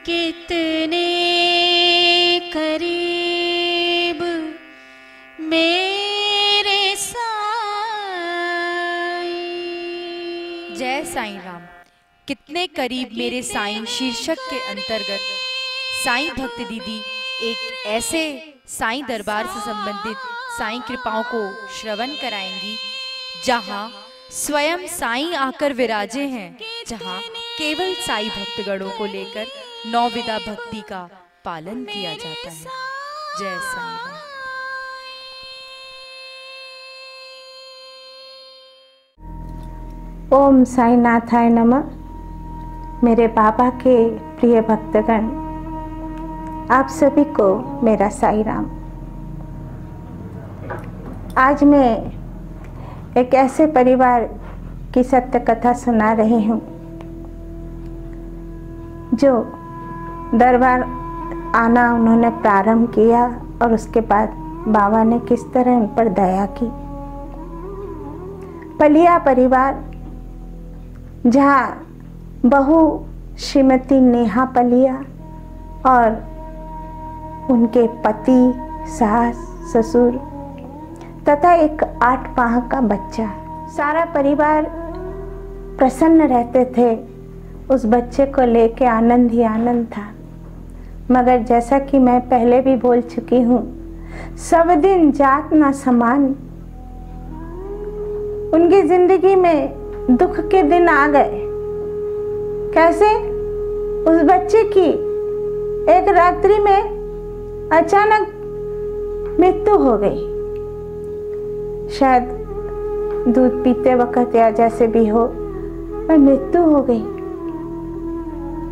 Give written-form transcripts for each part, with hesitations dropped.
कितने करीब मेरे साईं। जय साईं राम। कितने करीब मेरे साईं शीर्षक के अंतर्गत साईं भक्त दीदी एक ऐसे साईं दरबार से संबंधित साईं कृपाओं को श्रवण कराएंगी जहां स्वयं साईं आकर विराजे हैं, जहां केवल साईं भक्तगणों को लेकर नौविधा भक्ति का पालन किया जाता है। जय साईं राम। ओम साईनाथाय नमः। मेरे बाबा के प्रिय भक्तगण, आप सभी को मेरा साईं राम। आज मैं एक ऐसे परिवार की सत्य कथा सुना रही हूँ जो दरबार आना उन्होंने प्रारंभ किया और उसके बाद बाबा ने किस तरह उन पर दया की। पलिया परिवार, जहाँ बहू श्रीमती नेहा पलिया और उनके पति, सास, ससुर तथा एक 8 माह का बच्चा, सारा परिवार प्रसन्न रहते थे। उस बच्चे को लेके आनंद ही आनंद था। मगर जैसा कि मैं पहले भी बोल चुकी हूँ, सब दिन जात ना समान। उनकी जिंदगी में दुख के दिन आ गए। कैसे? उस बच्चे की एक रात्रि में अचानक मृत्यु हो गई। शायद दूध पीते वक्त या जैसे भी हो, पर मृत्यु हो गई।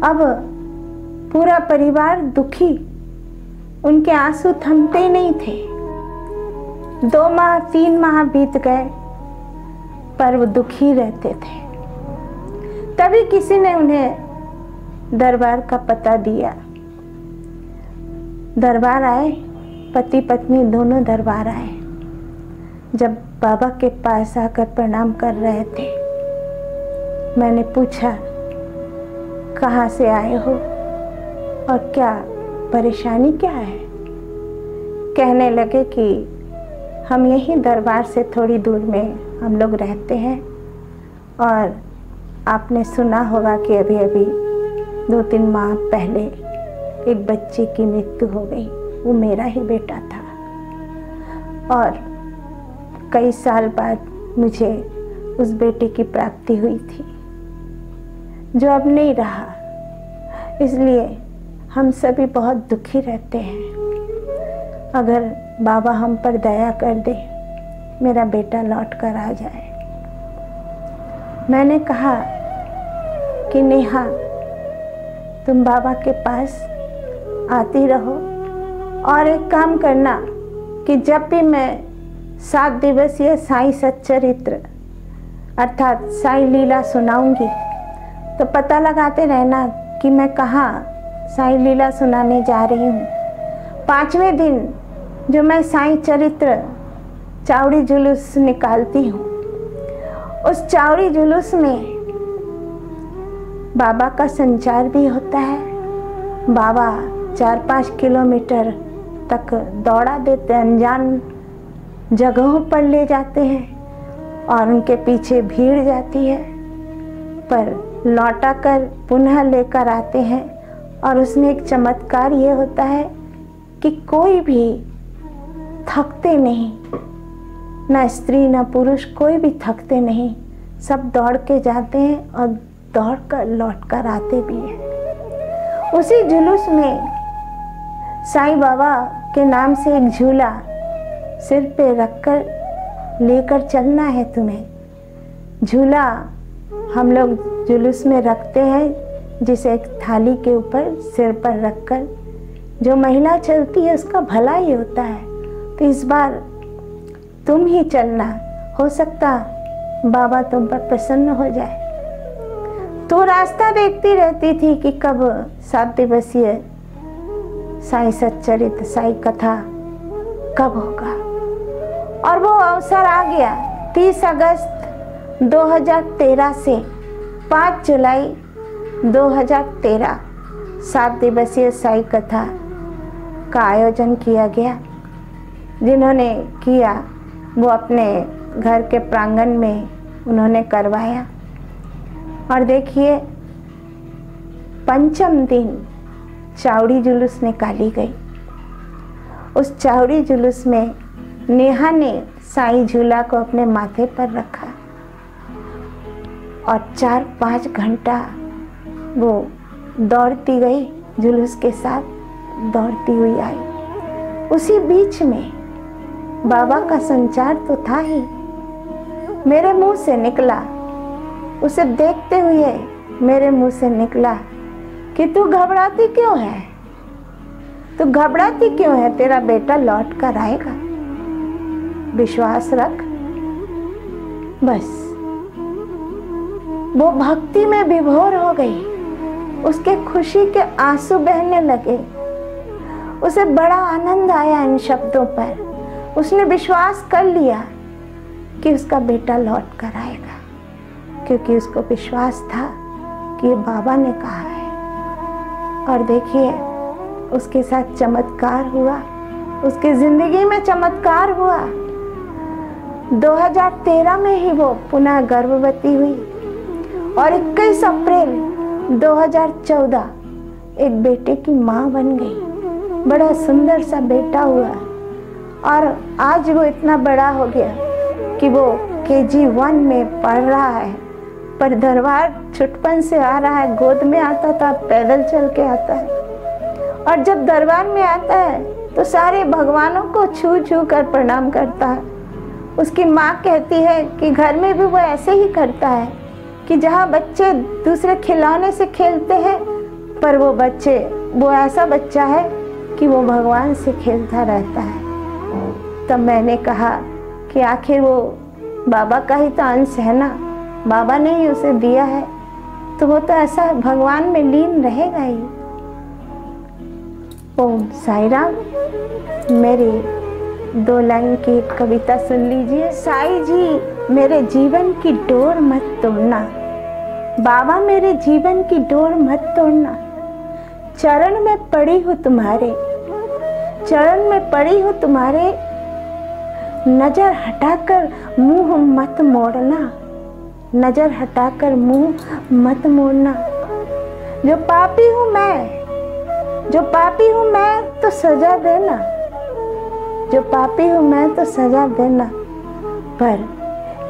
अब पूरा परिवार दुखी, उनके आंसू थमते ही नहीं थे। 2 माह 3 माह बीत गए पर वो दुखी रहते थे। तभी किसी ने उन्हें दरबार का पता दिया। दरबार आए, पति पत्नी दोनों दरबार आए। जब बाबा के पास आकर प्रणाम कर रहे थे, मैंने पूछा, कहाँ से आए हो और क्या परेशानी क्या है? कहने लगे कि हम यहीं दरबार से थोड़ी दूर में हम लोग रहते हैं और आपने सुना होगा कि अभी अभी 2-3 माह पहले एक बच्चे की मृत्यु हो गई। वो मेरा ही बेटा था और कई साल बाद मुझे उस बेटे की प्राप्ति हुई थी जो अब नहीं रहा। इसलिए हम सभी बहुत दुखी रहते हैं। अगर बाबा हम पर दया कर दे, मेरा बेटा लौट कर आ जाए। मैंने कहा कि नेहा, तुम बाबा के पास आती रहो और एक काम करना कि जब भी मैं 7 दिवसीय साईं सच्चरित्र अर्थात साईं लीला सुनाऊंगी तो पता लगाते रहना कि मैं कहाँ साईं लीला सुनाने जा रही हूँ। 5वें दिन जो मैं साईं चरित्र चावड़ी जुलूस निकालती हूँ, उस चावड़ी जुलूस में बाबा का संचार भी होता है। बाबा 4-5 किलोमीटर तक दौड़ा देते, अनजान जगहों पर ले जाते हैं और उनके पीछे भीड़ जाती है, पर लौटा कर पुनः लेकर आते हैं। और उसमें एक चमत्कार ये होता है कि कोई भी थकते नहीं, ना स्त्री ना पुरुष, कोई भी थकते नहीं। सब दौड़ के जाते हैं और दौड़ कर लौट कर आते भी हैं। उसी जुलूस में साईं बाबा के नाम से एक झूला सिर पे रखकर लेकर चलना है तुम्हें। झूला हम लोग जुलूस में रखते हैं, जिसे एक थाली के ऊपर सिर पर रखकर जो महिला चलती है उसका भला ही होता है। तो इस बार तुम ही चलना, हो सकता बाबा तुम पर प्रसन्न हो जाए। तो रास्ता देखती रहती थी कि कब 7 दिवसीय साईं सच्चरित्र साईं कथा कब होगा, और वो अवसर आ गया। 30 अगस्त 2013 से 5 जुलाई 2013 7 दिवसीय साई कथा का आयोजन किया गया। जिन्होंने किया वो अपने घर के प्रांगण में उन्होंने करवाया। और देखिए, पंचम दिन चावड़ी जुलूस निकाली गई। उस चावड़ी जुलूस में नेहा ने साईं झूला को अपने माथे पर रखा और 4-5 घंटा वो दौड़ती गई, जुलूस के साथ दौड़ती हुई आई। उसी बीच में बाबा का संचार तो था ही, मेरे मुंह से निकला, उसे देखते हुए मेरे मुंह से निकला कि तू घबराती क्यों है, तू घबराती क्यों है, तेरा बेटा लौट कर आएगा, विश्वास रख। बस वो भक्ति में विभोर हो गई, उसके खुशी के आंसू बहने लगे। उसे बड़ा आनंद आया इन शब्दों पर। उसने विश्वास कर लिया कि उसका बेटा लौट कर आएगा, क्योंकि उसको विश्वास था कि ये बाबा ने कहा है। और देखिए, उसके साथ चमत्कार हुआ, उसकी जिंदगी में चमत्कार हुआ। 2013 में ही वो पुनः गर्भवती हुई और 21 अप्रैल 2014 एक बेटे की माँ बन गई। बड़ा सुंदर सा बेटा हुआ और आज वो इतना बड़ा हो गया कि वो KG1 में पढ़ रहा है, पर दरबार छुटपन से आ रहा है। गोद में आता था, पैदल चल के आता है, और जब दरबार में आता है तो सारे भगवानों को छू छू कर प्रणाम करता है। उसकी माँ कहती है कि घर में भी वो ऐसे ही करता है कि जहाँ बच्चे दूसरे खिलौने से खेलते हैं, पर वो ऐसा बच्चा है कि वो भगवान से खेलता रहता है। तब मैंने कहा कि आखिर वो बाबा का ही तो अंश है ना, बाबा ने ही उसे दिया है, तो वो तो ऐसा भगवान में लीन रहेगा ही। ओम साई राम। मेरी 2 लाइन की एक कविता सुन लीजिए। साई जी मेरे जीवन की डोर मत तोड़ना, बाबा मेरे जीवन की डोर मत तोड़ना, चरण में पड़ी हूँ तुम्हारे, चरण में पड़ी हूँ तुम्हारे, नजर हटाकर मुंह मत मोड़ना, नजर हटाकर मुंह मत मोड़ना। जो पापी हूँ मैं, जो पापी हूँ मैं तो सजा देना, जो पापी हूँ मैं तो सजा देना, पर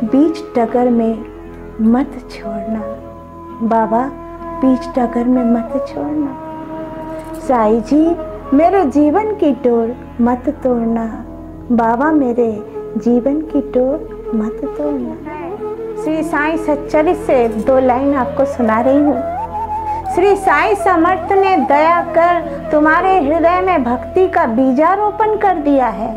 बीच डगर में मत छोड़ना, बाबा बीच डगर में मत छोड़ना। साई जी मेरे जीवन की डोर मत तोड़ना, बाबा मेरे जीवन की डोर मत तोड़ना। श्री साईं सच्चरित से 2 लाइन आपको सुना रही हूँ। श्री साईं समर्थ ने दया कर तुम्हारे हृदय में भक्ति का बीजारोपण कर दिया है,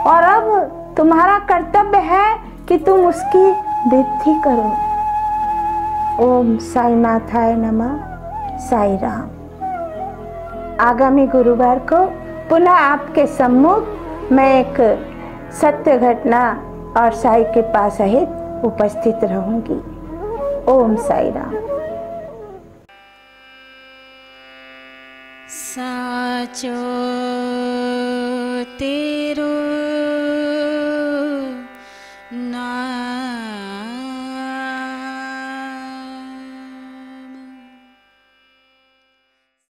और अब तुम्हारा कर्तव्य है कि तुम उसकी वृद्धि करो। ओम साई नाथाय नमः। साई राम। आगामी गुरुवार को पुनः आपके सम्मुख मैं एक सत्य घटना और साई के पास सहित उपस्थित रहूंगी। ओम साई राम। साचो तेरो